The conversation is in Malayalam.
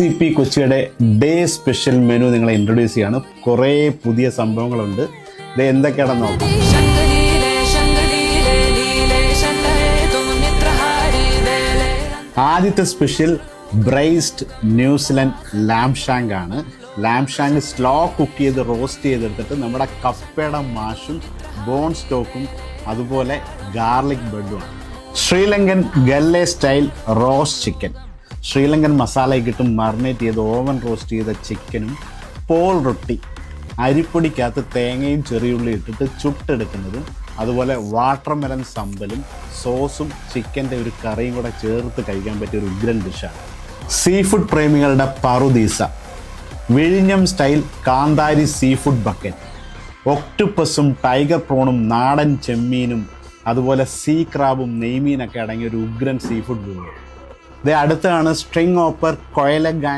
CP കൊച്ചിയുടെ ഡേ സ്പെഷ്യൽ മെനു നിങ്ങളെ ഇൻട്രൊഡ്യൂസ് ചെയ്യാണ്. കുറേ പുതിയ സംഭവങ്ങളുണ്ട്. ഇത് എന്തൊക്കെയാണെന്ന് നോക്കാം. ആദ്യത്തെ special braised New Zealand lamb shank ആണ്. ലാം ഷാങ്ക് സ്ലോ കുക്ക് ചെയ്ത് റോസ്റ്റ് ചെയ്തെടുത്തിട്ട് നമ്മുടെ കപ്പയുടെ മാഷും ബോൺ സ്റ്റോക്കും അതുപോലെ ഗാർലിക് ബ്രെഡുമാണ്. Sri Lankan Galle style roast chicken. Sri Lankan മസാലയൊക്കെ ഇട്ട് മറിനേറ്റ് ചെയ്ത് ഓവൻ റോസ്റ്റ് ചെയ്ത ചിക്കനും പോൾ റൊട്ടി അരിപ്പൊടിക്കകത്ത് തേങ്ങയും ചെറിയുള്ളി ഇട്ടിട്ട് ചുട്ടെടുക്കുന്നതും അതുപോലെ വാട്ടർമെലൻ സമ്പലും സോസും ചിക്കൻ്റെ ഒരു കറിയും കൂടെ ചേർത്ത് കഴിക്കാൻ പറ്റിയ ഒരു ഉഗ്രൻ ഡിഷാണ്. സീ ഫുഡ് പ്രേമികളുടെ പറുദീസ വിഴിഞ്ഞം സ്റ്റൈൽ കാന്താരി സീ ഫുഡ് ബക്കറ്റ്. ഒക്ടോപ്പസും ടൈഗർ പ്രോണും നാടൻ ചെമ്മീനും അതുപോലെ സീ ക്രാബും നെയ്മീനൊക്കെ അടങ്ങിയ ഒരു ഉഗ്രൻ സീ ഫുഡ് വിഭവം. ഇത് അടുത്താണ് സ്ട്രിങ് ഓപ്പർ കൊയലഗാൻ